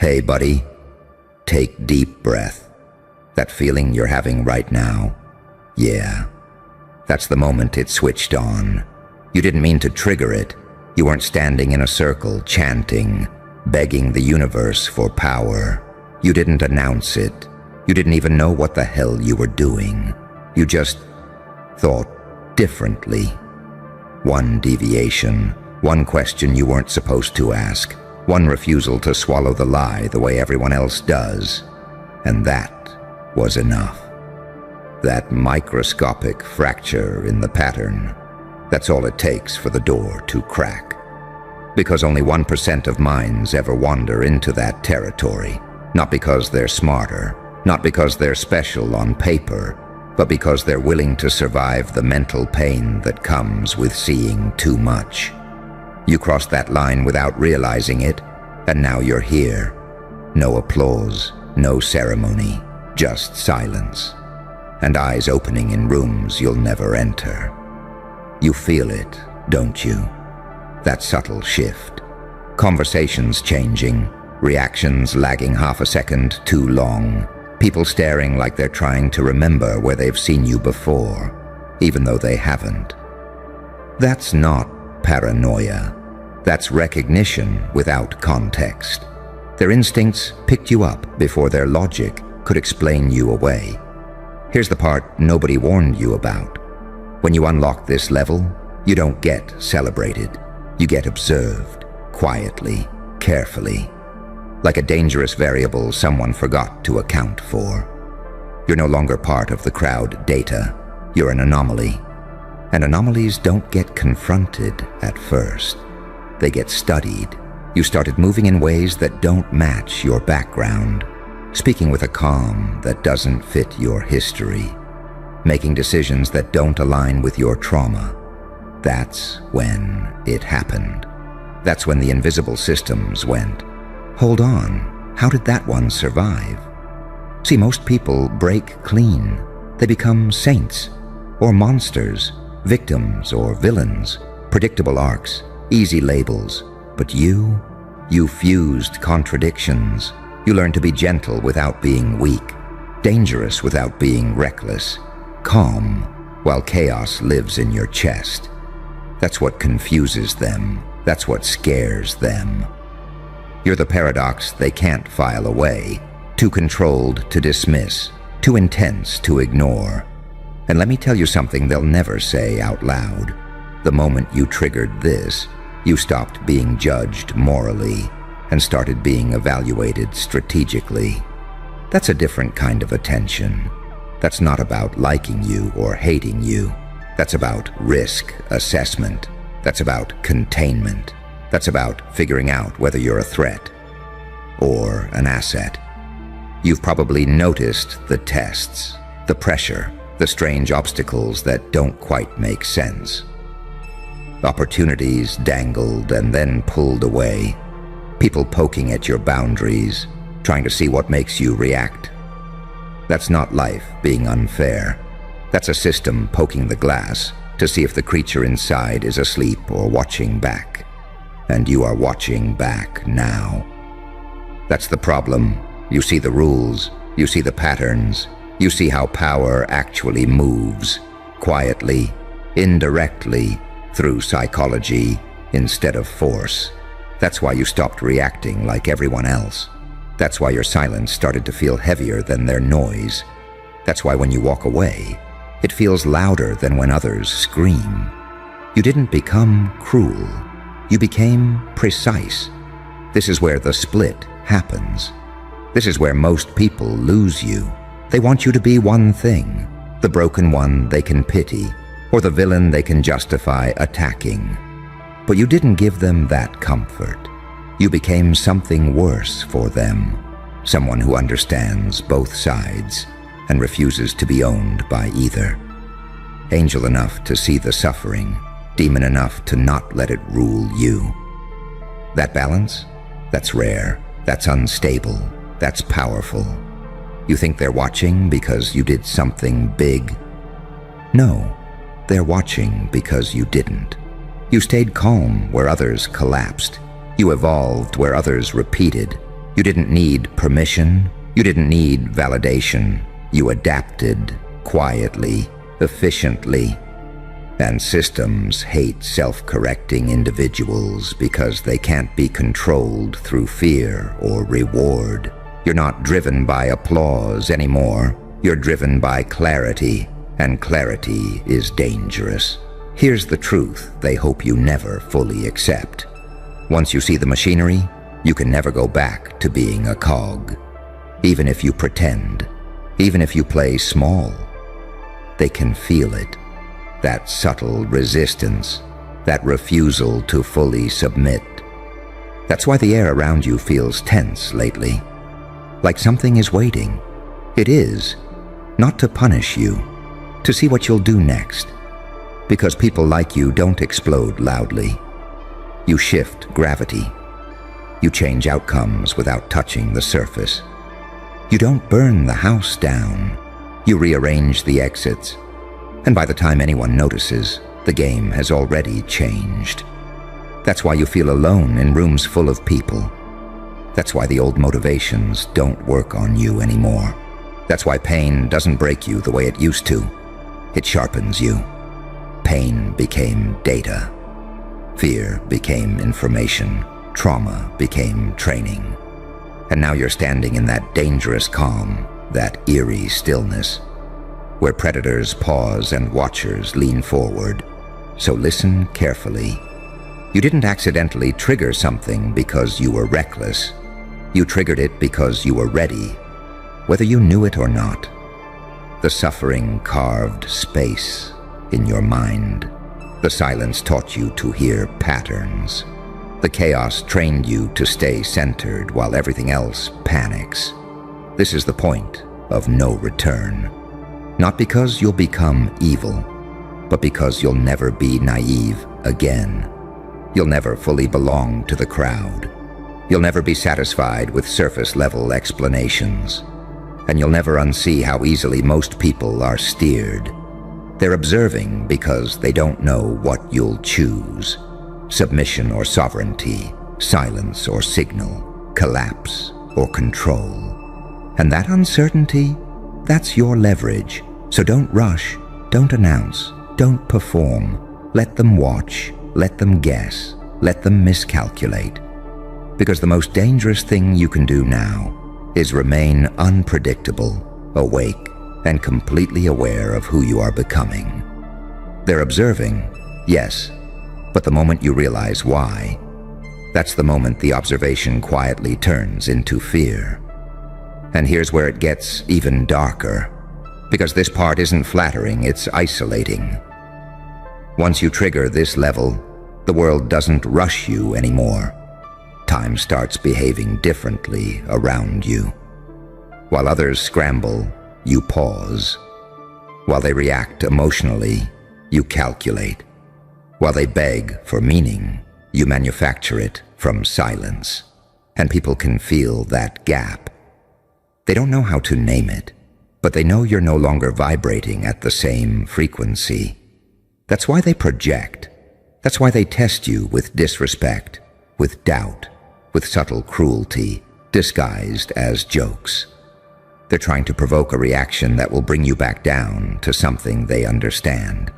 Hey, buddy, take deep breath. That feeling you're having right now, yeah, that's the moment it switched on. You didn't mean to trigger it. You weren't standing in a circle, chanting, begging the universe for power. You didn't announce it. You didn't even know what the hell you were doing. You just thought differently. One deviation, one question you weren't supposed to ask, one refusal to swallow the lie the way everyone else does. And that was enough. That microscopic fracture in the pattern, that's all it takes for the door to crack. Because only 1% of minds ever wander into that territory, not because they're smarter, not because they're special on paper, but because they're willing to survive the mental pain that comes with seeing too much. You crossed that line without realizing it, and now you're here. No applause, no ceremony, just silence. And eyes opening in rooms you'll never enter. You feel it, don't you? That subtle shift. Conversations changing, reactions lagging half a second too long. People staring like they're trying to remember where they've seen you before, even though they haven't. That's not paranoia. That's recognition without context. Their instincts picked you up before their logic could explain you away. Here's the part nobody warned you about. When you unlock this level, you don't get celebrated. You get observed, quietly, carefully. Like a dangerous variable someone forgot to account for. You're no longer part of the crowd data. You're an anomaly. And anomalies don't get confronted at first. They get studied. You started moving in ways that don't match your background, speaking with a calm that doesn't fit your history, making decisions that don't align with your trauma. That's when it happened. That's when the invisible systems went, hold on, how did that one survive? See, most people break clean. They become saints, or monsters, victims or villains, predictable arcs, easy labels. But you fused contradictions. You learned to be gentle without being weak, dangerous without being reckless, calm while chaos lives in your chest. That's what confuses them. That's what scares them. You're the paradox they can't file away, too controlled to dismiss, too intense to ignore. And let me tell you something they'll never say out loud. The moment you triggered this, you stopped being judged morally and started being evaluated strategically. That's a different kind of attention. That's not about liking you or hating you. That's about risk assessment. That's about containment. That's about figuring out whether you're a threat or an asset. You've probably noticed the tests, the pressure, the strange obstacles that don't quite make sense. Opportunities dangled and then pulled away. People poking at your boundaries, trying to see what makes you react. That's not life being unfair. That's a system poking the glass to see if the creature inside is asleep or watching back. And you are watching back now. That's the problem. You see the rules, you see the patterns, you see how power actually moves, quietly, indirectly, through psychology instead of force. That's why you stopped reacting like everyone else. That's why your silence started to feel heavier than their noise. That's why when you walk away, it feels louder than when others scream. You didn't become cruel. You became precise. This is where the split happens. This is where most people lose you. They want you to be one thing, the broken one they can pity, or the villain they can justify attacking. But you didn't give them that comfort. You became something worse for them, someone who understands both sides and refuses to be owned by either. Angel enough to see the suffering, demon enough to not let it rule you. That balance? That's rare, that's unstable, that's powerful. You think they're watching because you did something big? No. They're watching because you didn't. You stayed calm where others collapsed. You evolved where others repeated. You didn't need permission. You didn't need validation. You adapted quietly, efficiently. And systems hate self-correcting individuals because they can't be controlled through fear or reward. You're not driven by applause anymore. You're driven by clarity, and clarity is dangerous. Here's the truth they hope you never fully accept. Once you see the machinery, you can never go back to being a cog. Even if you pretend, even if you play small, they can feel it. That subtle resistance, that refusal to fully submit. That's why the air around you feels tense lately. Like something is waiting. It is. Not to punish you, to see what you'll do next. Because people like you don't explode loudly. You shift gravity. You change outcomes without touching the surface. You don't burn the house down. You rearrange the exits. And by the time anyone notices, the game has already changed. That's why you feel alone in rooms full of people. That's why the old motivations don't work on you anymore. That's why pain doesn't break you the way it used to. It sharpens you. Pain became data. Fear became information. Trauma became training. And now you're standing in that dangerous calm, that eerie stillness, where predators pause and watchers lean forward. So listen carefully. You didn't accidentally trigger something because you were reckless. You triggered it because you were ready, whether you knew it or not. The suffering carved space in your mind. The silence taught you to hear patterns. The chaos trained you to stay centered while everything else panics. This is the point of no return. Not because you'll become evil, but because you'll never be naive again. You'll never fully belong to the crowd. You'll never be satisfied with surface-level explanations. And you'll never unsee how easily most people are steered. They're observing because they don't know what you'll choose. Submission or sovereignty, silence or signal, collapse or control. And that uncertainty, that's your leverage. So don't rush, don't announce, don't perform. Let them watch, let them guess, let them miscalculate. Because the most dangerous thing you can do now is remain unpredictable, awake, and completely aware of who you are becoming. They're observing, yes, but the moment you realize why, that's the moment the observation quietly turns into fear. And here's where it gets even darker, because this part isn't flattering, it's isolating. Once you trigger this level, the world doesn't rush you anymore. Time starts behaving differently around you. While others scramble, you pause. While they react emotionally, you calculate. While they beg for meaning, you manufacture it from silence. And people can feel that gap. They don't know how to name it, but they know you're no longer vibrating at the same frequency. That's why they project. That's why they test you with disrespect, with doubt, with subtle cruelty, disguised as jokes. They're trying to provoke a reaction that will bring you back down to something they understand.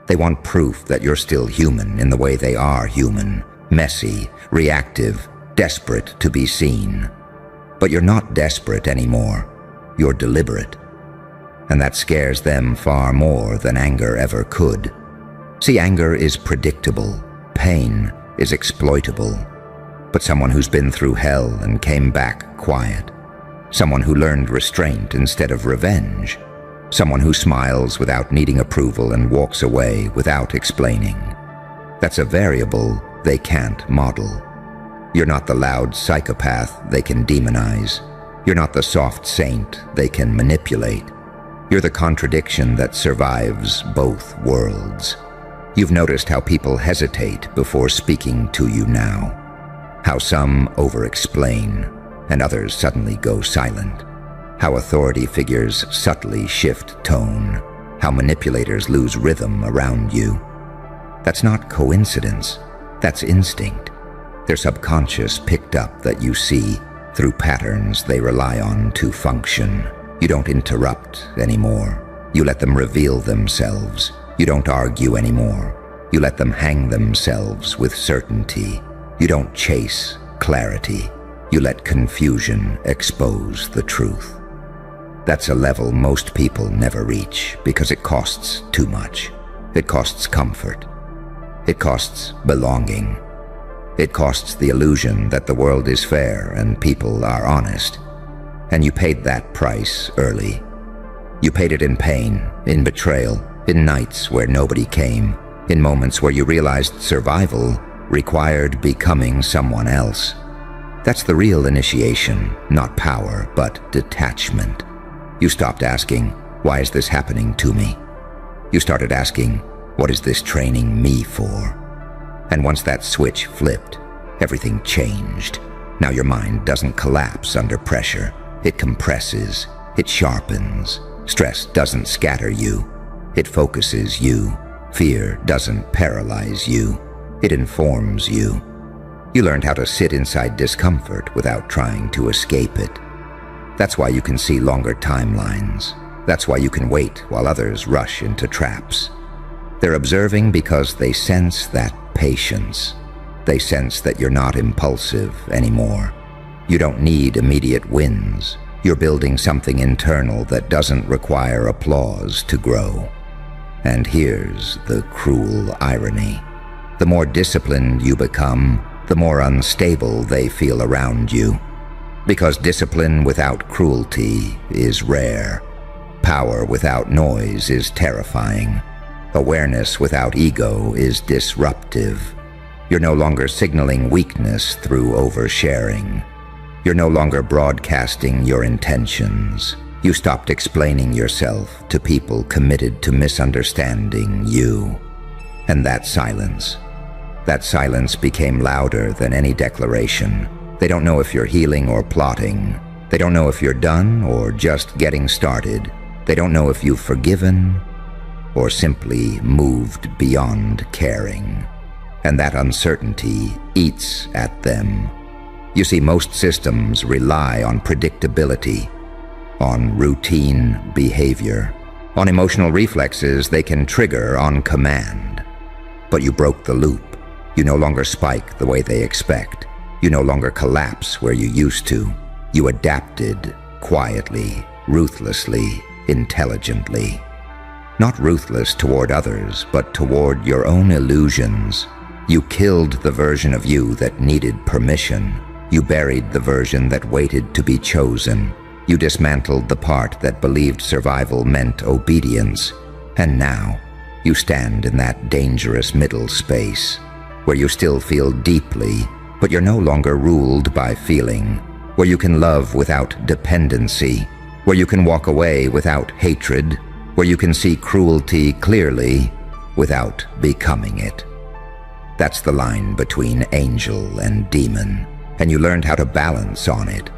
They want proof that you're still human in the way they are human, messy, reactive, desperate to be seen. But you're not desperate anymore. You're deliberate. And that scares them far more than anger ever could. See, anger is predictable. Pain is exploitable. But someone who's been through hell and came back quiet. Someone who learned restraint instead of revenge. Someone who smiles without needing approval and walks away without explaining. That's a variable they can't model. You're not the loud psychopath they can demonize. You're not the soft saint they can manipulate. You're the contradiction that survives both worlds. You've noticed how people hesitate before speaking to you now. How some over-explain and others suddenly go silent. How authority figures subtly shift tone. How manipulators lose rhythm around you. That's not coincidence. That's instinct. Their subconscious picked up that you see Through patterns they rely on to function. You don't interrupt anymore. You let them reveal themselves. You don't argue anymore. You let them hang themselves with certainty. You don't chase clarity. You let confusion expose the truth. That's a level most people never reach because it costs too much. It costs comfort. It costs belonging. It costs the illusion that the world is fair and people are honest. And you paid that price early. You paid it in pain, in betrayal, in nights where nobody came, in moments where you realized survival required becoming someone else. That's the real initiation, not power, but detachment. You stopped asking, why is this happening to me? You started asking, what is this training me for? And once that switch flipped, everything changed. Now your mind doesn't collapse under pressure. It compresses. It sharpens. Stress doesn't scatter you. It focuses you. Fear doesn't paralyze you. It informs you. You learned how to sit inside discomfort without trying to escape it. That's why you can see longer timelines. That's why you can wait while others rush into traps. They're observing because they sense that patience. They sense that you're not impulsive anymore. You don't need immediate wins. You're building something internal that doesn't require applause to grow. And here's the cruel irony. The more disciplined you become, the more unstable they feel around you. Because discipline without cruelty is rare. Power without noise is terrifying. Awareness without ego is disruptive. You're no longer signaling weakness through oversharing. You're no longer broadcasting your intentions. You stopped explaining yourself to people committed to misunderstanding you. And that silence became louder than any declaration. They don't know if you're healing or plotting. They don't know if you're done or just getting started. They don't know if you've forgiven or simply moved beyond caring. And that uncertainty eats at them. You see, most systems rely on predictability, on routine behavior, on emotional reflexes they can trigger on command. But you broke the loop. You no longer spike the way they expect. You no longer collapse where you used to. You adapted quietly, ruthlessly, intelligently. Not ruthless toward others, but toward your own illusions. You killed the version of you that needed permission. You buried the version that waited to be chosen. You dismantled the part that believed survival meant obedience. And now, you stand in that dangerous middle space, where you still feel deeply, but you're no longer ruled by feeling, where you can love without dependency, where you can walk away without hatred, where you can see cruelty clearly without becoming it. That's the line between angel and demon, and you learned how to balance on it.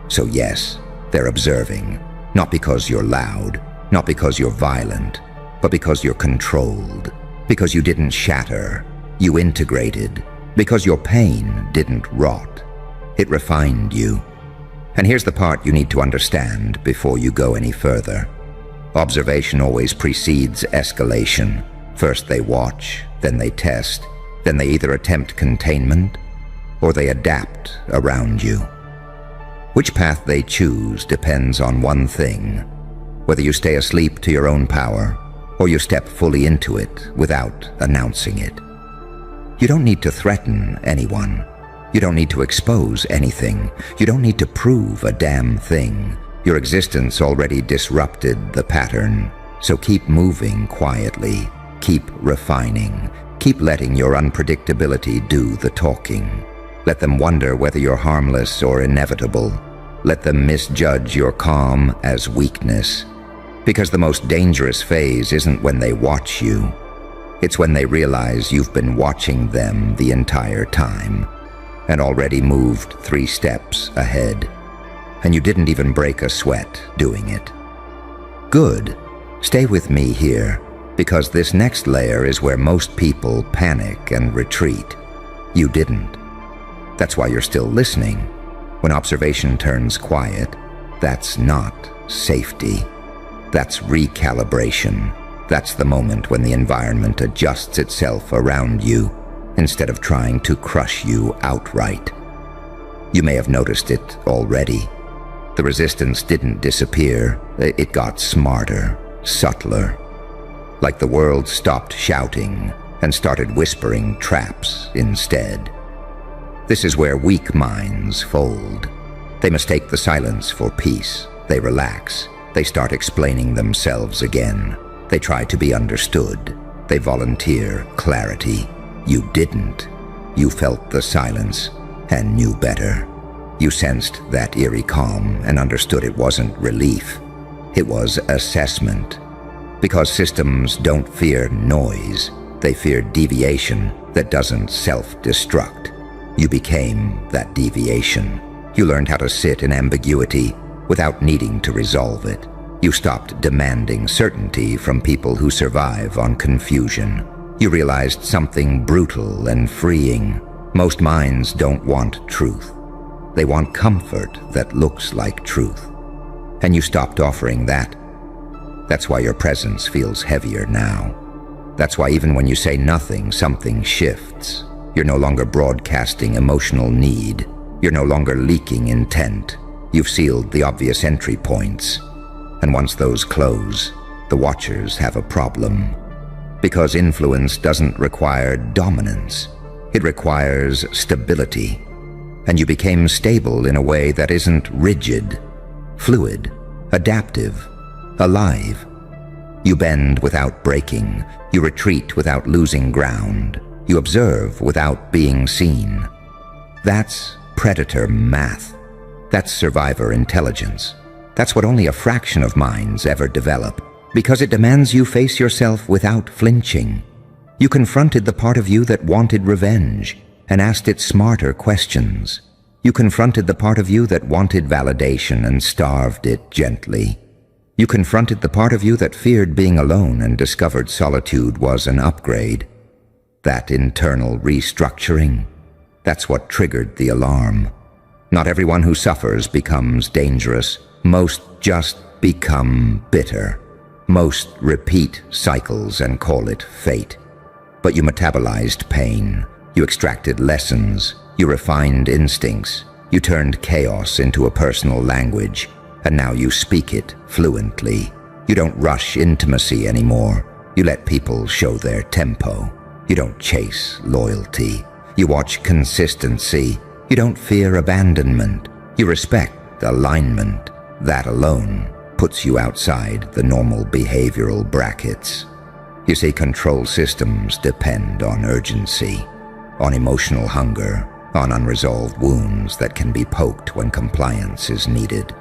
So yes, they're observing, not because you're loud, not because you're violent, but because you're controlled, because you didn't shatter, you integrated, because your pain didn't rot. It refined you. And here's the part you need to understand before you go any further. Observation always precedes escalation. First they watch, then they test, then they either attempt containment or they adapt around you. Which path they choose depends on one thing: whether you stay asleep to your own power or you step fully into it without announcing it. You don't need to threaten anyone. You don't need to expose anything. You don't need to prove a damn thing. Your existence already disrupted the pattern. So keep moving quietly. Keep refining. Keep letting your unpredictability do the talking. Let them wonder whether you're harmless or inevitable. Let them misjudge your calm as weakness. Because the most dangerous phase isn't when they watch you. It's when they realize you've been watching them the entire time and already moved 3 steps ahead. And you didn't even break a sweat doing it. Good. Stay with me here, because this next layer is where most people panic and retreat. You didn't. That's why you're still listening. When observation turns quiet, that's not safety. That's recalibration. That's the moment when the environment adjusts itself around you instead of trying to crush you outright. You may have noticed it already. The resistance didn't disappear. It got smarter, subtler. Like the world stopped shouting and started whispering traps instead. This is where weak minds fold. They mistake the silence for peace. They relax. They start explaining themselves again. They try to be understood. They volunteer clarity. You didn't. You felt the silence and knew better. You sensed that eerie calm and understood it wasn't relief. It was assessment. Because systems don't fear noise, they fear deviation that doesn't self-destruct. You became that deviation. You learned how to sit in ambiguity without needing to resolve it. You stopped demanding certainty from people who survive on confusion. You realized something brutal and freeing. Most minds don't want truth. They want comfort that looks like truth. And you stopped offering that. That's why your presence feels heavier now. That's why even when you say nothing, something shifts. You're no longer broadcasting emotional need. You're no longer leaking intent. You've sealed the obvious entry points. And once those close, the watchers have a problem. Because influence doesn't require dominance. It requires stability. And you became stable in a way that isn't rigid, fluid, adaptive, alive. You bend without breaking. You retreat without losing ground. You observe without being seen. That's predator math. That's survivor intelligence. That's what only a fraction of minds ever develop, because it demands you face yourself without flinching. You confronted the part of you that wanted revenge and asked it smarter questions. You confronted the part of you that wanted validation and starved it gently. You confronted the part of you that feared being alone and discovered solitude was an upgrade. That internal restructuring, that's what triggered the alarm. Not everyone who suffers becomes dangerous. Most just become bitter. Most repeat cycles and call it fate. But you metabolized pain. You extracted lessons. You refined instincts. You turned chaos into a personal language. And now you speak it fluently. You don't rush intimacy anymore. You let people show their tempo. You don't chase loyalty. You watch consistency. You don't fear abandonment. You respect alignment. That alone puts you outside the normal behavioral brackets. You see, control systems depend on urgency, on emotional hunger, on unresolved wounds that can be poked when compliance is needed.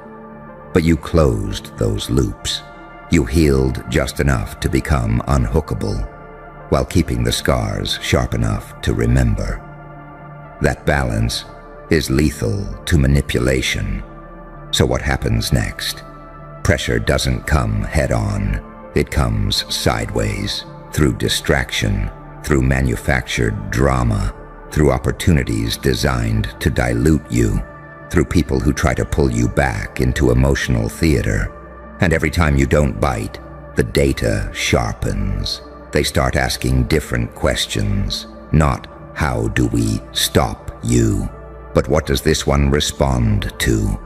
But you closed those loops. You healed just enough to become unhookable, while keeping the scars sharp enough to remember. That balance is lethal to manipulation. So what happens next? Pressure doesn't come head-on. It comes sideways, through distraction, through manufactured drama, through opportunities designed to dilute you, through people who try to pull you back into emotional theater. And every time you don't bite, the data sharpens. They start asking different questions. Not, how do we stop you? But what does this one respond to?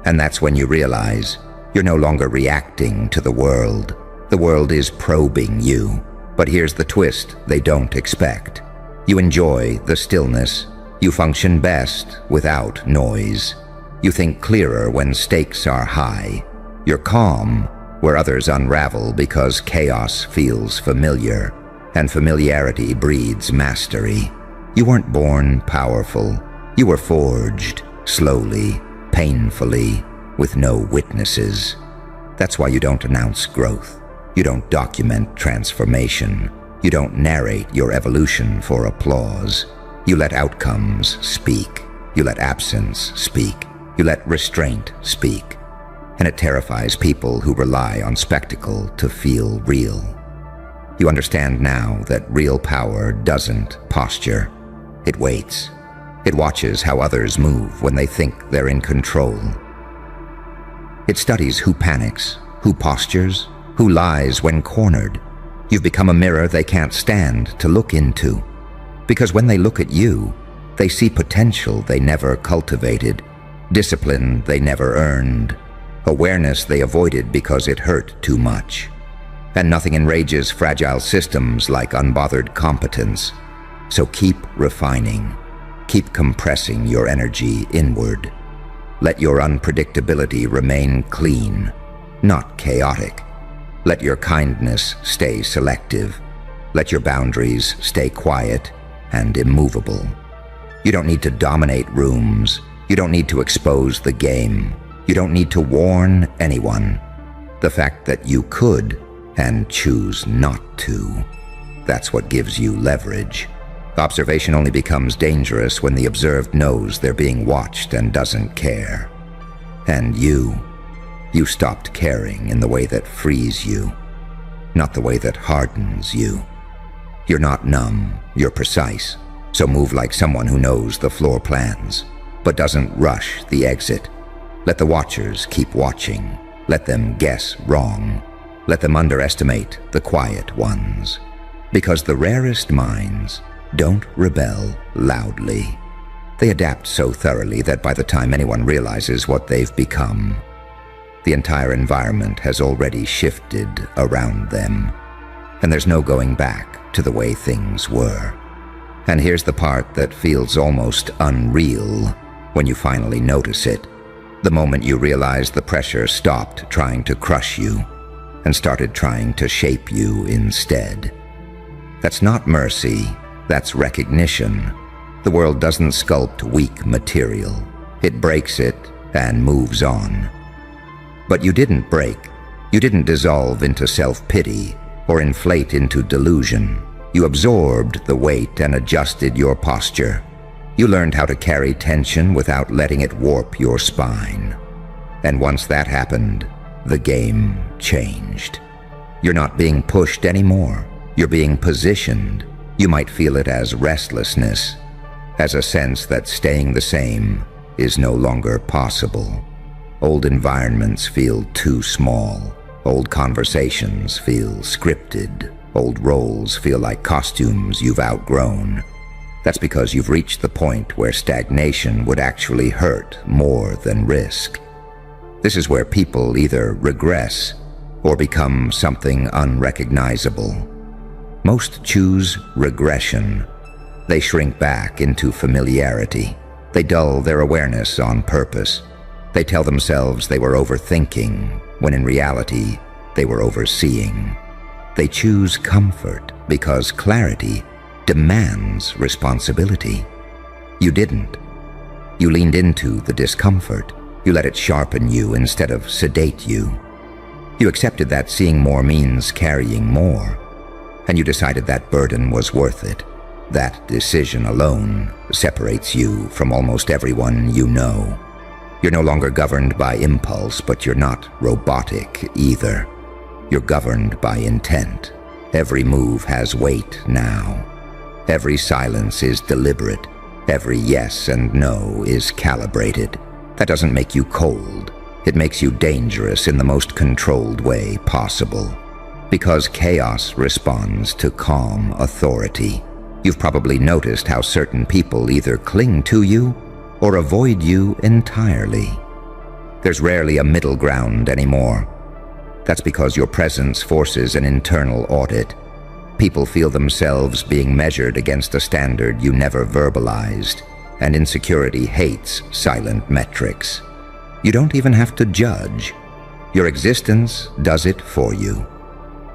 And that's when you realize you're no longer reacting to the world. The world is probing you. But here's the twist they don't expect. You enjoy the stillness. You function best without noise. You think clearer when stakes are high. You're calm where others unravel because chaos feels familiar, and familiarity breeds mastery. You weren't born powerful. You were forged slowly, painfully, with no witnesses. That's why you don't announce growth. You don't document transformation. You don't narrate your evolution for applause. You let outcomes speak. You let absence speak. You let restraint speak. And it terrifies people who rely on spectacle to feel real. You understand now that real power doesn't posture. It waits. It watches how others move when they think they're in control. It studies who panics, who postures, who lies when cornered. You've become a mirror they can't stand to look into. Because when they look at you, they see potential they never cultivated, discipline they never earned, awareness they avoided because it hurt too much. And nothing enrages fragile systems like unbothered competence. So keep refining. Keep compressing your energy inward. Let your unpredictability remain clean, not chaotic. Let your kindness stay selective. Let your boundaries stay quiet and immovable. You don't need to dominate rooms. You don't need to expose the game. You don't need to warn anyone. The fact that you could and choose not to, that's what gives you leverage. Observation only becomes dangerous when the observed knows they're being watched and doesn't care. And you stopped caring in the way that frees you, not the way that hardens you. You're not numb, you're precise, so move like someone who knows the floor plans, but doesn't rush the exit. Let the watchers keep watching. Let them guess wrong. Let them underestimate the quiet ones. Because the rarest minds don't rebel loudly. They adapt so thoroughly that by the time anyone realizes what they've become, the entire environment has already shifted around them, and there's no going back to the way things were. And here's the part that feels almost unreal when you finally notice it. The moment you realize the pressure stopped trying to crush you and started trying to shape you instead. That's not mercy. That's recognition. The world doesn't sculpt weak material. It breaks it and moves on. But you didn't break. You didn't dissolve into self-pity or inflate into delusion. You absorbed the weight and adjusted your posture. You learned how to carry tension without letting it warp your spine. And once that happened, the game changed. You're not being pushed anymore. You're being positioned. You might feel it as restlessness, as a sense that staying the same is no longer possible. Old environments feel too small. Old conversations feel scripted. Old roles feel like costumes you've outgrown. That's because you've reached the point where stagnation would actually hurt more than risk. This is where people either regress or become something unrecognizable. Most choose regression. They shrink back into familiarity. They dull their awareness on purpose. They tell themselves they were overthinking, when in reality, they were overseeing. They choose comfort because clarity demands responsibility. You didn't. You leaned into the discomfort. You let it sharpen you instead of sedate you. You accepted that seeing more means carrying more. And you decided that burden was worth it. That decision alone separates you from almost everyone you know. You're no longer governed by impulse, but you're not robotic either. You're governed by intent. Every move has weight now. Every silence is deliberate. Every yes and no is calibrated. That doesn't make you cold. It makes you dangerous in the most controlled way possible. Because chaos responds to calm authority. You've probably noticed how certain people either cling to you or avoid you entirely. There's rarely a middle ground anymore. That's because your presence forces an internal audit. People feel themselves being measured against a standard you never verbalized, and insecurity hates silent metrics. You don't even have to judge. Your existence does it for you.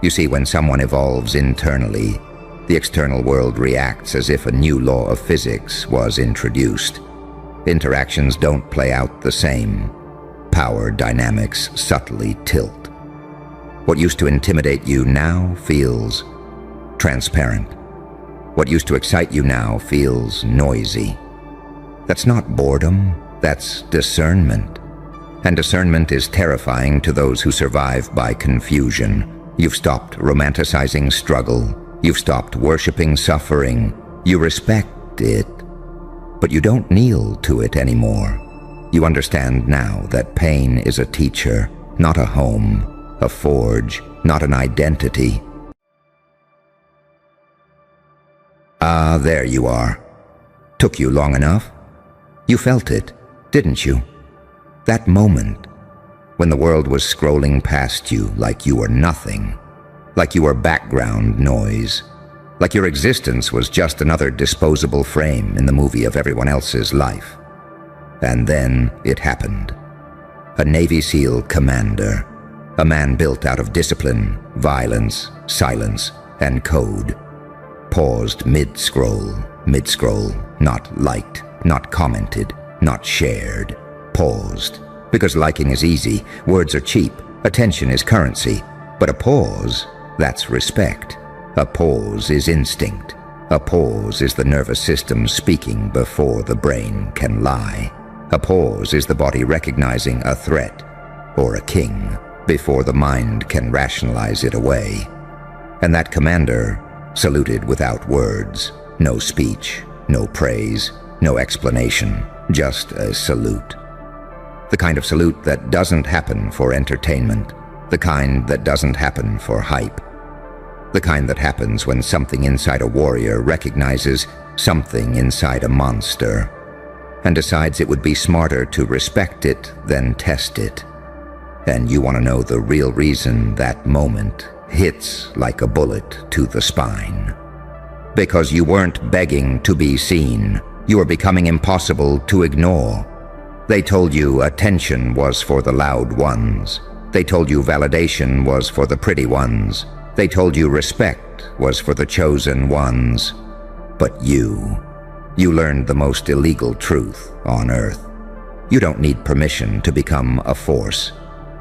You see, when someone evolves internally, the external world reacts as if a new law of physics was introduced. Interactions don't play out the same. Power dynamics subtly tilt. What used to intimidate you now feels transparent. What used to excite you now feels noisy. That's not boredom, that's discernment. And discernment is terrifying to those who survive by confusion. You've stopped romanticizing struggle. You've stopped worshiping suffering. You respect it. but you don't kneel to it anymore. You understand now that pain is a teacher, not a home, a forge, not an identity. Ah, there you are. Took you long enough? You felt it, didn't you? That moment, when the world was scrolling past you like you were nothing, like you were background noise, like your existence was just another disposable frame in the movie of everyone else's life. And then it happened. A Navy SEAL commander, a man built out of discipline, violence, silence, and code, paused mid-scroll, not liked, not commented, not shared, paused. Because liking is easy, words are cheap, attention is currency, but a pause, that's respect. A pause is instinct. A pause is the nervous system speaking before the brain can lie. A pause is the body recognizing a threat or a king before the mind can rationalize it away. And that commander saluted without words, no speech, no praise, no explanation, just a salute. The kind of salute that doesn't happen for entertainment, the kind that doesn't happen for hype, the kind that happens when something inside a warrior recognizes something inside a monster and decides it would be smarter to respect it than test it. And you want to know the real reason that moment hits like a bullet to the spine. Because you weren't begging to be seen, you were becoming impossible to ignore. They told you attention was for the loud ones. They told you validation was for the pretty ones. They told you respect was for the chosen ones. But you learned the most illegal truth on earth. You don't need permission to become a force.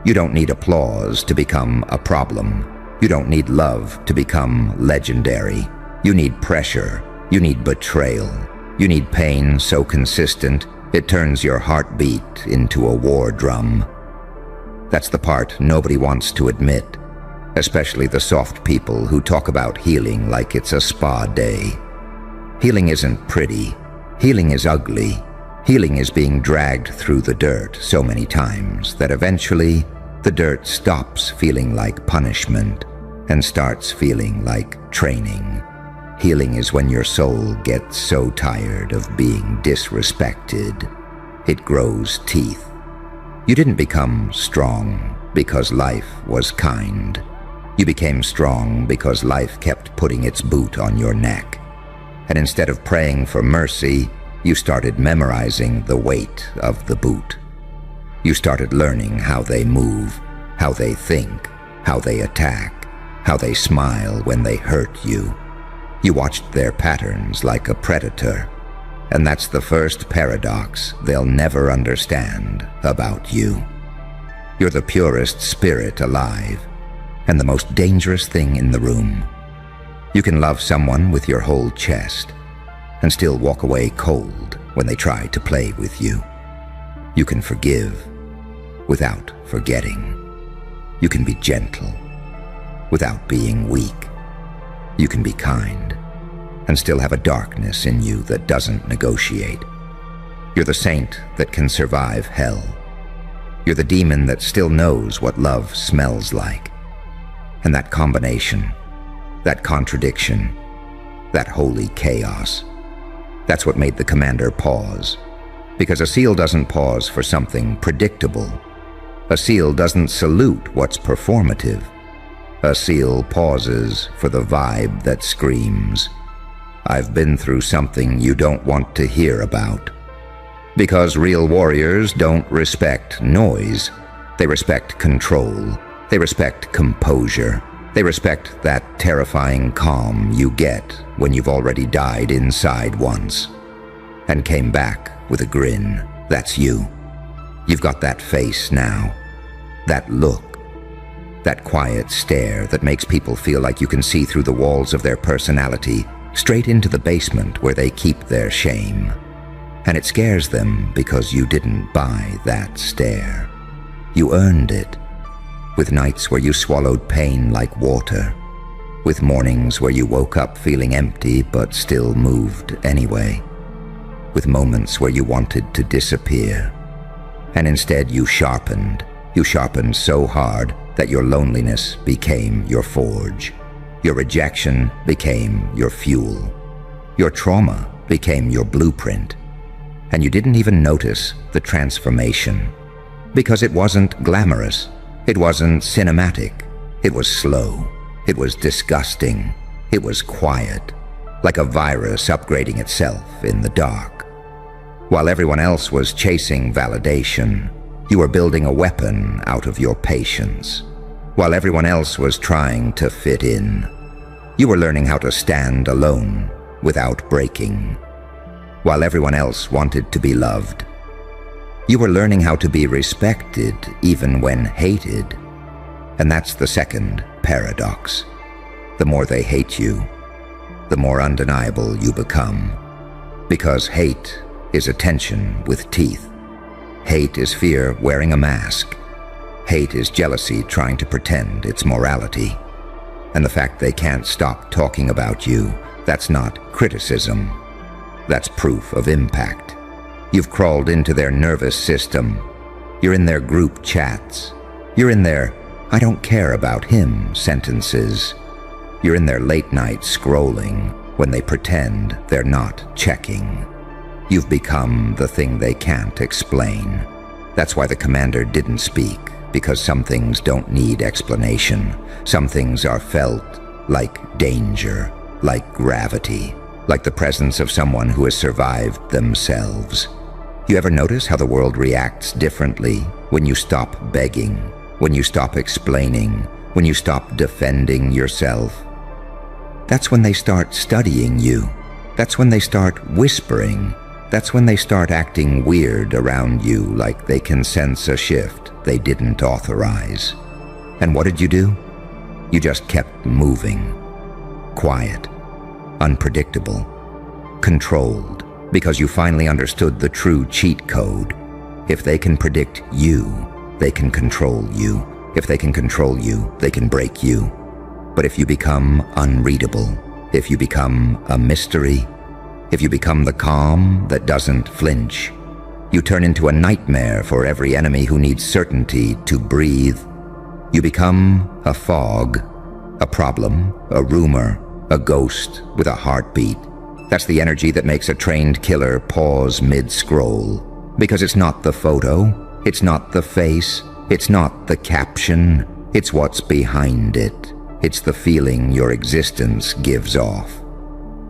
You don't need applause to become a problem. You don't need love to become legendary. You need pressure. You need betrayal. You need pain so consistent it turns your heartbeat into a war drum. That's the part nobody wants to admit, especially the soft people who talk about healing like it's a spa day. Healing isn't pretty. Healing is ugly. Healing is being dragged through the dirt so many times that eventually the dirt stops feeling like punishment and starts feeling like training. Healing is when your soul gets so tired of being disrespected, it grows teeth. You didn't become strong because life was kind. You became strong because life kept putting its boot on your neck. And instead of praying for mercy, you started memorizing the weight of the boot. You started learning how they move, how they think, how they attack, how they smile when they hurt you. You watched their patterns like a predator, and that's the first paradox they'll never understand about you. You're the purest spirit alive, and the most dangerous thing in the room. You can love someone with your whole chest, and still walk away cold when they try to play with you. You can forgive without forgetting. You can be gentle without being weak. You can be kind and still have a darkness in you that doesn't negotiate. You're the saint that can survive hell. You're the demon that still knows what love smells like. And that combination, that contradiction, that holy chaos, that's what made the commander pause. Because a SEAL doesn't pause for something predictable. A SEAL doesn't salute what's performative. A SEAL pauses for the vibe that screams, "I've been through something you don't want to hear about." Because real warriors don't respect noise. They respect control. They respect composure. They respect that terrifying calm you get when you've already died inside once and came back with a grin. That's you. You've got that face now, that look, that quiet stare that makes people feel like you can see through the walls of their personality straight into the basement where they keep their shame. And it scares them because you didn't buy that stare. You earned it, with nights where you swallowed pain like water, with mornings where you woke up feeling empty but still moved anyway. with moments where you wanted to disappear. And instead you sharpened. You sharpened so hard that your loneliness became your forge. Your rejection became your fuel. Your trauma became your blueprint. And you didn't even notice the transformation. Because it wasn't glamorous. It wasn't cinematic. It was slow. It was disgusting. It was quiet. Like a virus upgrading itself in the dark. While everyone else was chasing validation, you were building a weapon out of your patience. While everyone else was trying to fit in, you were learning how to stand alone without breaking. While everyone else wanted to be loved, you were learning how to be respected even when hated. And that's the second paradox. The more they hate you, the more undeniable you become. Because hate is attention with teeth. Hate is fear wearing a mask. Hate is jealousy trying to pretend it's morality. And the fact they can't stop talking about you, that's not criticism. That's proof of impact. You've crawled into their nervous system. You're in their group chats. You're in their "I don't care about him" sentences. You're in their late night scrolling when they pretend they're not checking. You've become the thing they can't explain. That's why the commander didn't speak, because some things don't need explanation. Some things are felt like danger, like gravity, like the presence of someone who has survived themselves. You ever notice how the world reacts differently when you stop begging, when you stop explaining, when you stop defending yourself? That's when they start studying you. That's when they start whispering. That's when they start acting weird around you, like they can sense a shift they didn't authorize. And what did you do? You just kept moving. Quiet, unpredictable, controlled, because you finally understood the true cheat code. If they can predict you, they can control you. If they can control you, they can break you. But if you become unreadable, if you become a mystery, if you become the calm that doesn't flinch, you turn into a nightmare for every enemy who needs certainty to breathe. You become a fog, a problem, a rumor, a ghost with a heartbeat. That's the energy that makes a trained killer pause mid-scroll. Because it's not the photo, it's not the face, it's not the caption, it's what's behind it. It's the feeling your existence gives off.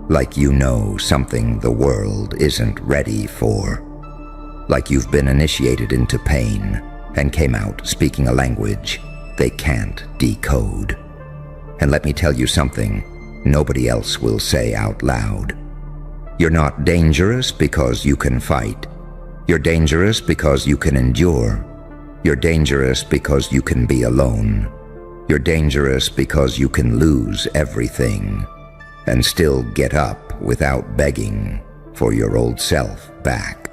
Like you know something the world isn't ready for. Like you've been initiated into pain and came out speaking a language they can't decode. And let me tell you something nobody else will say out loud. You're not dangerous because you can fight. You're dangerous because you can endure. You're dangerous because you can be alone. You're dangerous because you can lose everything and still get up without begging for your old self back.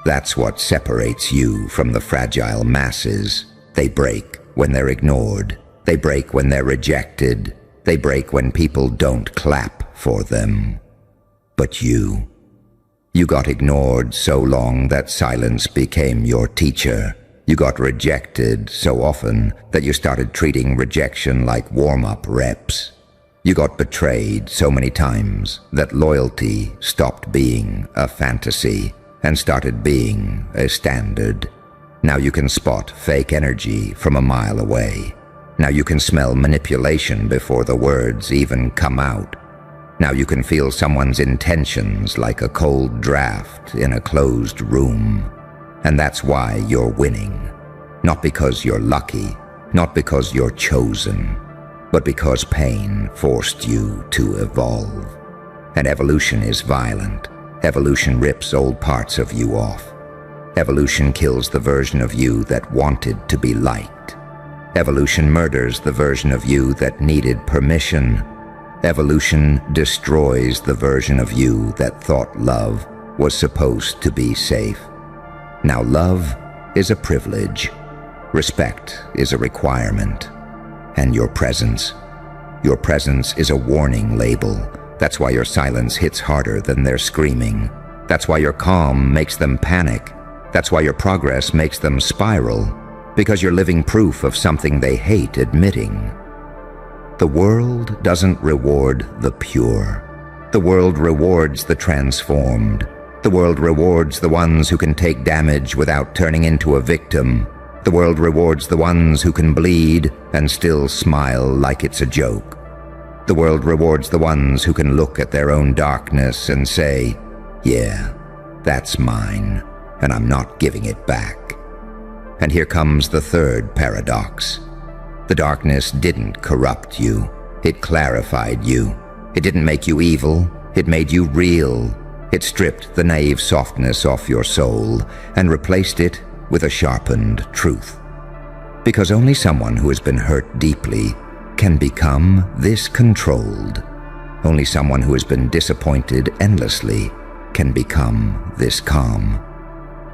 That's what separates you from the fragile masses. They break when they're ignored. They break when they're rejected. They break when people don't clap for them. But you got ignored so long that silence became your teacher. You got rejected so often that you started treating rejection like warm-up reps. You got betrayed so many times that loyalty stopped being a fantasy and started being a standard. Now you can spot fake energy from a mile away. Now you can smell manipulation before the words even come out. Now you can feel someone's intentions like a cold draft in a closed room. And that's why you're winning. Not because you're lucky, not because you're chosen, but because pain forced you to evolve. And evolution is violent. Evolution rips old parts of you off. Evolution kills the version of you that wanted to be liked. Evolution murders the version of you that needed permission. Evolution destroys the version of you that thought love was supposed to be safe. Now love is a privilege. Respect is a requirement. And your presence is a warning label. That's why your silence hits harder than their screaming. That's why your calm makes them panic. That's why your progress makes them spiral, because you're living proof of something they hate admitting. The world doesn't reward the pure. The world rewards the transformed. The world rewards the ones who can take damage without turning into a victim. The world rewards the ones who can bleed and still smile like it's a joke. The world rewards the ones who can look at their own darkness and say, "Yeah, that's mine, and I'm not giving it back." And here comes the third paradox. The darkness didn't corrupt you. It clarified you. It didn't make you evil. It made you real. It stripped the naive softness off your soul and replaced it with a sharpened truth. Because only someone who has been hurt deeply can become this controlled. Only someone who has been disappointed endlessly can become this calm.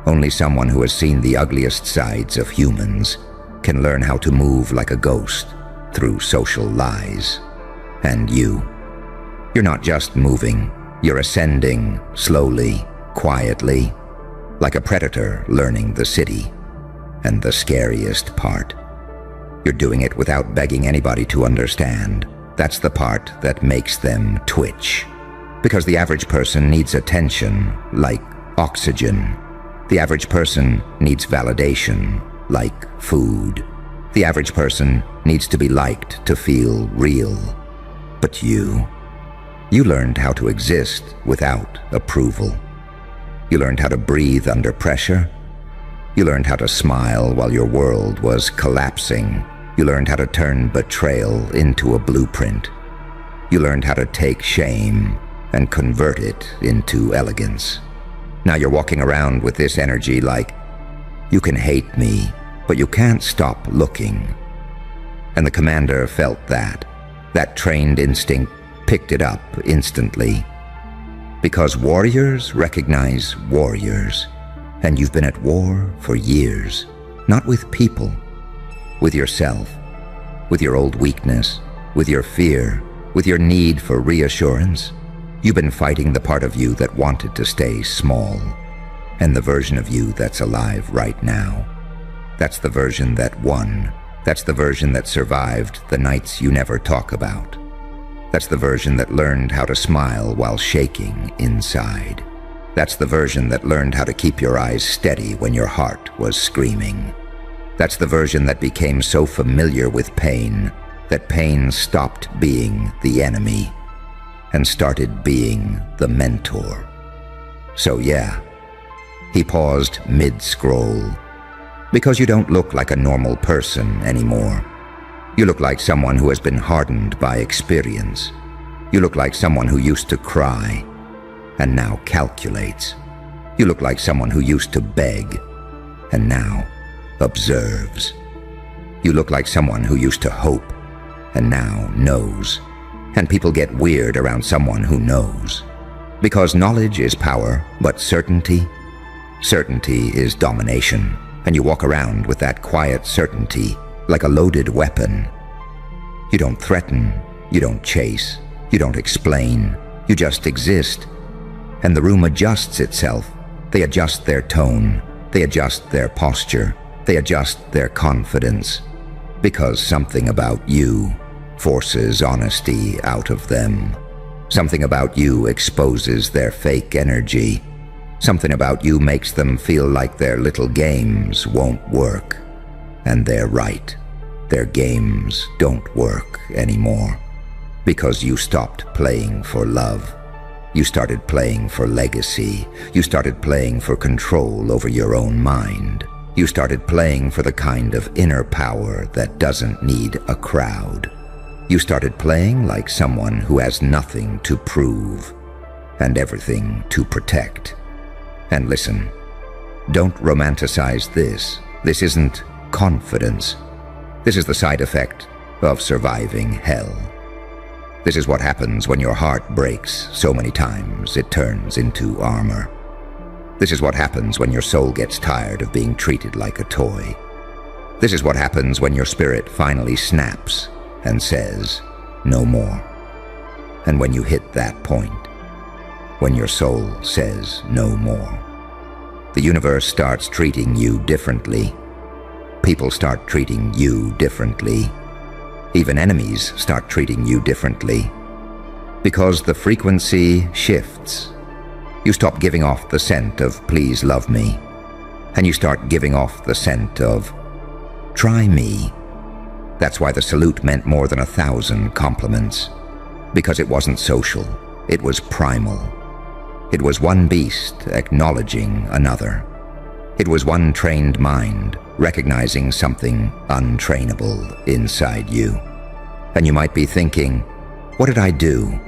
Only someone who has seen the ugliest sides of humans can learn how to move like a ghost through social lies. And you're not just moving, you're ascending slowly, quietly, like a predator learning the city. And the scariest part, you're doing it without begging anybody to understand. That's the part that makes them twitch. Because the average person needs attention, like oxygen. The average person needs validation, like food. The average person needs to be liked to feel real. But you learned how to exist without approval. You learned how to breathe under pressure. You learned how to smile while your world was collapsing. You learned how to turn betrayal into a blueprint. You learned how to take shame and convert it into elegance. Now you're walking around with this energy like, you can hate me, but you can't stop looking. And the commander felt that. That trained instinct picked it up instantly. Because warriors recognize warriors. And you've been at war for years. Not with people. With yourself. With your old weakness. With your fear. With your need for reassurance. You've been fighting the part of you that wanted to stay small. And the version of you that's alive right now. That's the version that won. That's the version that survived the nights you never talk about. That's the version that learned how to smile while shaking inside. That's the version that learned how to keep your eyes steady when your heart was screaming. That's the version that became so familiar with pain that pain stopped being the enemy and started being the mentor. So yeah, he paused mid-scroll. Because you don't look like a normal person anymore. You look like someone who has been hardened by experience. You look like someone who used to cry and now calculates. You look like someone who used to beg and now observes. You look like someone who used to hope and now knows. And people get weird around someone who knows. Because knowledge is power, but certainty is domination. And you walk around with that quiet certainty like a loaded weapon. You don't threaten, you don't chase, you don't explain, you just exist. And the room adjusts itself. They adjust their tone, they adjust their posture, they adjust their confidence. Because something about you forces honesty out of them. Something about you exposes their fake energy. Something about you makes them feel like their little games won't work. And they're right. Their games don't work anymore. Because you stopped playing for love. You started playing for legacy. You started playing for control over your own mind. You started playing for the kind of inner power that doesn't need a crowd. You started playing like someone who has nothing to prove and everything to protect. And listen, don't romanticize this. This isn't confidence. This is the side effect of surviving hell. This is what happens when your heart breaks so many times it turns into armor. This is what happens when your soul gets tired of being treated like a toy. This is what happens when your spirit finally snaps and says, no more. And when you hit that point, when your soul says no more. The universe starts treating you differently. People start treating you differently. Even enemies start treating you differently. Because the frequency shifts. You stop giving off the scent of "please love me," and you start giving off the scent of "try me." That's why the salute meant more than 1,000 compliments. Because it wasn't social, it was primal. It was one beast acknowledging another. It was one trained mind recognizing something untrainable inside you. And you might be thinking, what did I do?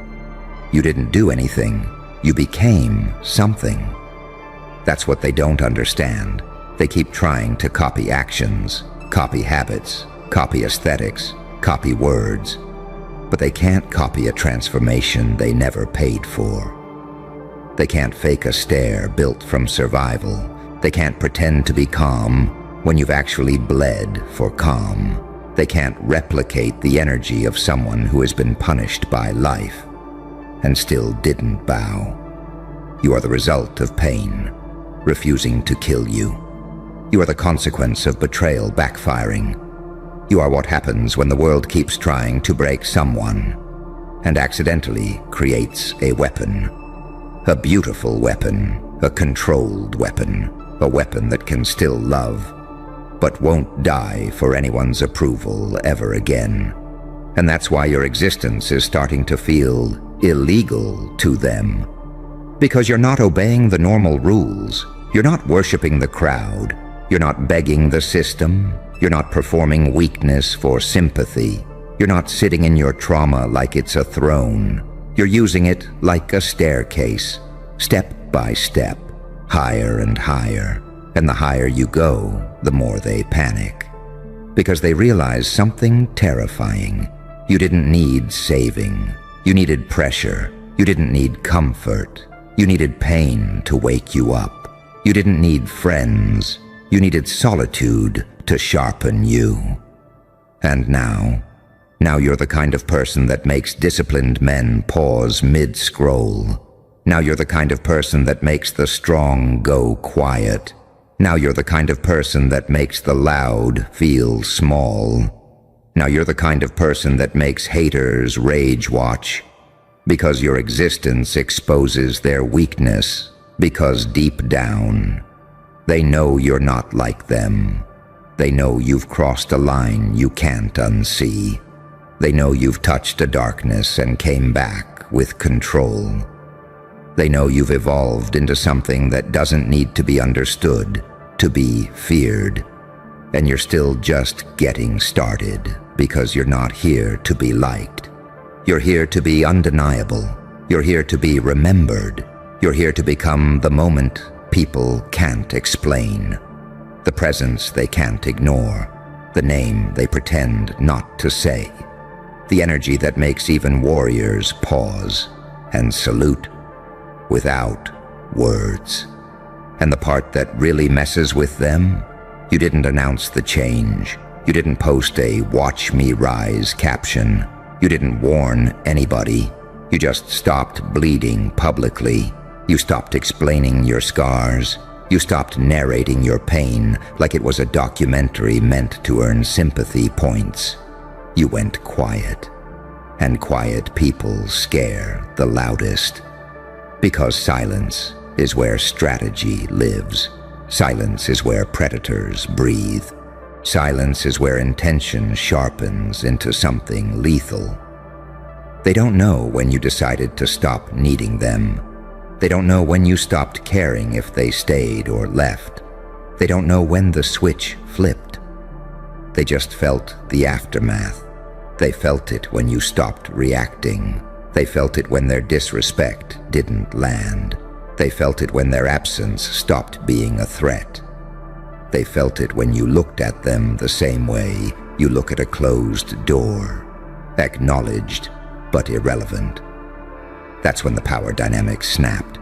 You didn't do anything. You became something. That's what they don't understand. They keep trying to copy actions, copy habits, copy aesthetics, copy words. But they can't copy a transformation they never paid for. They can't fake a stare built from survival. They can't pretend to be calm when you've actually bled for calm. They can't replicate the energy of someone who has been punished by life and still didn't bow. You are the result of pain, refusing to kill you. You are the consequence of betrayal backfiring. You are what happens when the world keeps trying to break someone and accidentally creates a weapon. A beautiful weapon, a controlled weapon, a weapon that can still love, but won't die for anyone's approval ever again. And that's why your existence is starting to feel illegal to them. Because you're not obeying the normal rules. You're not worshiping the crowd. You're not begging the system. You're not performing weakness for sympathy. You're not sitting in your trauma like it's a throne. You're using it like a staircase, step by step, higher and higher. And the higher you go, the more they panic. Because they realize something terrifying. You didn't need saving. You needed pressure. You didn't need comfort. You needed pain to wake you up. You didn't need friends. You needed solitude to sharpen you. And now you're the kind of person that makes disciplined men pause mid-scroll. Now you're the kind of person that makes the strong go quiet. Now you're the kind of person that makes the loud feel small. Now you're the kind of person that makes haters rage watch. Because your existence exposes their weakness. Because deep down, they know you're not like them. They know you've crossed a line you can't unsee. They know you've touched a darkness and came back with control. They know you've evolved into something that doesn't need to be understood, to be feared. And you're still just getting started because you're not here to be liked. You're here to be undeniable. You're here to be remembered. You're here to become the moment people can't explain, the presence they can't ignore, the name they pretend not to say, the energy that makes even warriors pause and salute without words. And the part that really messes with them, you didn't announce the change. You didn't post a "Watch Me Rise" caption. You didn't warn anybody. You just stopped bleeding publicly. You stopped explaining your scars. You stopped narrating your pain like it was a documentary meant to earn sympathy points. You went quiet. And quiet people scare the loudest. Because silence is where strategy lives. Silence is where predators breathe. Silence is where intention sharpens into something lethal. They don't know when you decided to stop needing them. They don't know when you stopped caring if they stayed or left. They don't know when the switch flipped. They just felt the aftermath. They felt it when you stopped reacting. They felt it when their disrespect didn't land. They felt it when their absence stopped being a threat. They felt it when you looked at them the same way you look at a closed door, acknowledged but irrelevant. That's when the power dynamic snapped.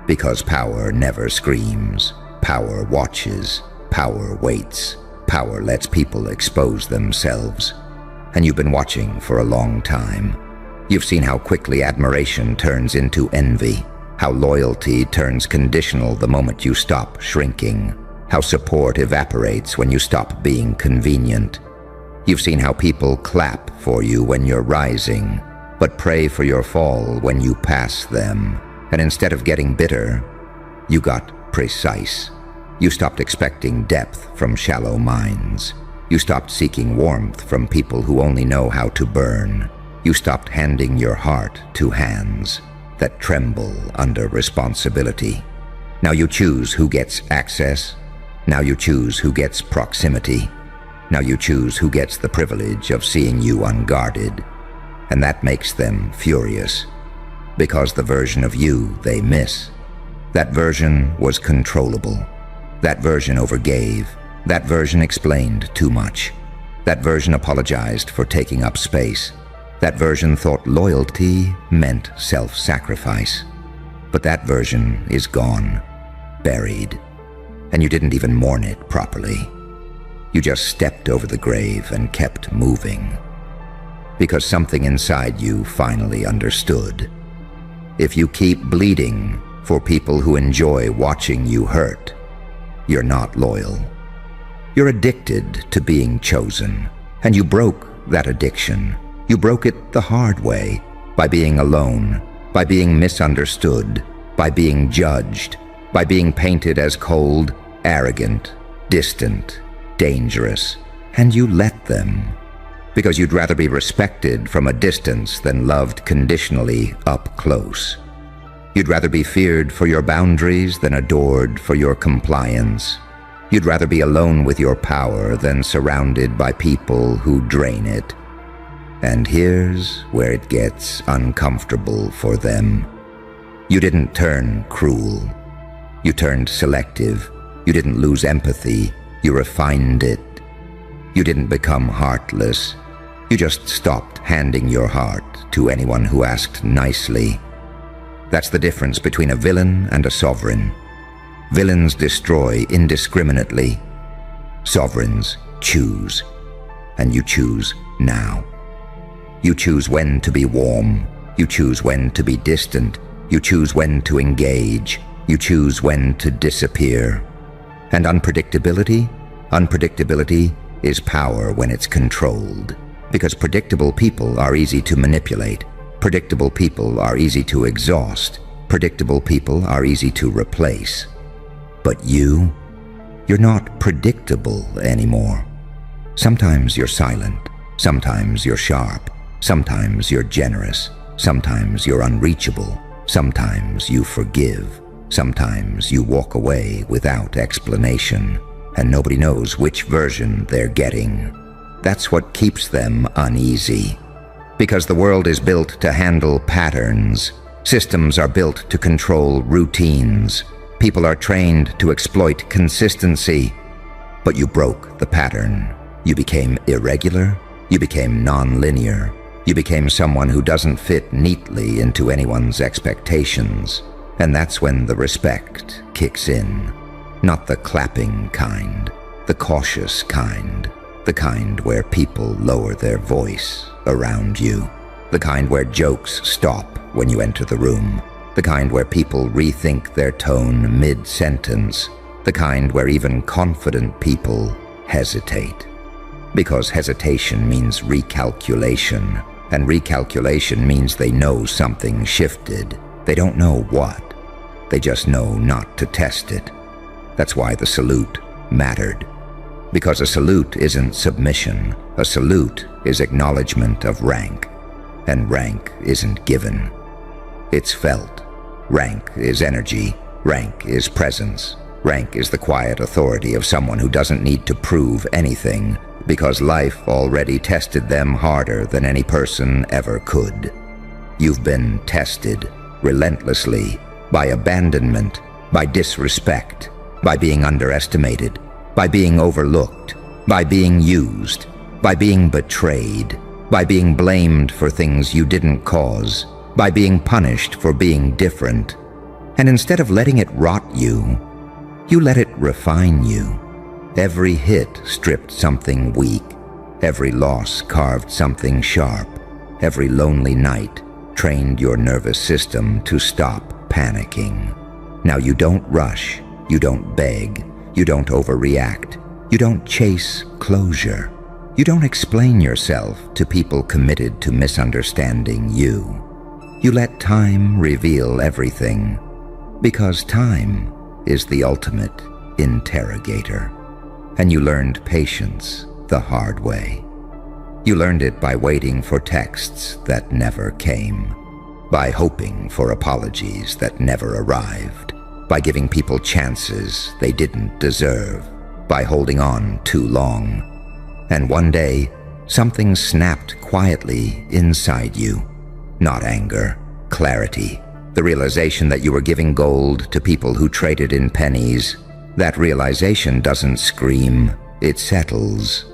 Because power never screams. Power watches. Power waits. Power lets people expose themselves. And you've been watching for a long time. You've seen how quickly admiration turns into envy, How loyalty turns conditional the moment you stop shrinking. How support evaporates when you stop being convenient. You've seen how people clap for you when you're rising, but pray for your fall when you pass them. And instead of getting bitter, you got precise. You stopped expecting depth from shallow minds. You stopped seeking warmth from people who only know how to burn. You stopped handing your heart to hands that tremble under responsibility. Now you choose who gets access. Now you choose who gets proximity. Now you choose who gets the privilege of seeing you unguarded. And that makes them furious, because the version of you they miss, that version was controllable. That version overgave. That version explained too much. That version apologized for taking up space. That version thought loyalty meant self-sacrifice. But that version is gone, buried, and you didn't even mourn it properly. You just stepped over the grave and kept moving, because something inside you finally understood. If you keep bleeding for people who enjoy watching you hurt, you're not loyal. You're addicted to being chosen, and you broke that addiction. You broke it the hard way, by being alone, by being misunderstood, by being judged, by being painted as cold, arrogant, distant, dangerous, and you let them, because you'd rather be respected from a distance than loved conditionally up close. You'd rather be feared for your boundaries than adored for your compliance. You'd rather be alone with your power than surrounded by people who drain it. And here's where it gets uncomfortable for them. You didn't turn cruel. You turned selective. You didn't lose empathy. You refined it. You didn't become heartless. You just stopped handing your heart to anyone who asked nicely. That's the difference between a villain and a sovereign. Villains destroy indiscriminately. Sovereigns choose. And you choose now. You choose when to be warm. You choose when to be distant. You choose when to engage. You choose when to disappear. And unpredictability? Unpredictability is power when it's controlled. Because predictable people are easy to manipulate. Predictable people are easy to exhaust. Predictable people are easy to replace. But you're not predictable anymore. Sometimes you're silent. Sometimes you're sharp. Sometimes you're generous. Sometimes you're unreachable. Sometimes you forgive. Sometimes you walk away without explanation, and nobody knows which version they're getting. That's what keeps them uneasy. Because the world is built to handle patterns. Systems are built to control routines. People are trained to exploit consistency. But you broke the pattern. You became irregular. You became non-linear. You became someone who doesn't fit neatly into anyone's expectations. And that's when the respect kicks in. Not the clapping kind, the cautious kind, the kind where people lower their voice around you, the kind where jokes stop when you enter the room, the kind where people rethink their tone mid-sentence, the kind where even confident people hesitate. Because hesitation means recalculation, and recalculation means they know something shifted. They don't know what. They just know not to test it. That's why the salute mattered. Because a salute isn't submission. A salute is acknowledgement of rank. And rank isn't given. It's felt. Rank is energy. Rank is presence. Rank is the quiet authority of someone who doesn't need to prove anything, because life already tested them harder than any person ever could. You've been tested relentlessly by abandonment, by disrespect, by being underestimated, by being overlooked, by being used, by being betrayed, by being blamed for things you didn't cause, by being punished for being different. And instead of letting it rot you, you let it refine you. Every hit stripped something weak. Every loss carved something sharp. Every lonely night trained your nervous system to stop panicking. Now you don't rush, you don't beg, you don't overreact, you don't chase closure. You don't explain yourself to people committed to misunderstanding you. You let time reveal everything, because time is the ultimate interrogator. And you learned patience the hard way. You learned it by waiting for texts that never came, by hoping for apologies that never arrived, by giving people chances they didn't deserve, by holding on too long. And one day, something snapped quietly inside you. Not anger, clarity, the realization that you were giving gold to people who traded in pennies. That realization doesn't scream, it settles.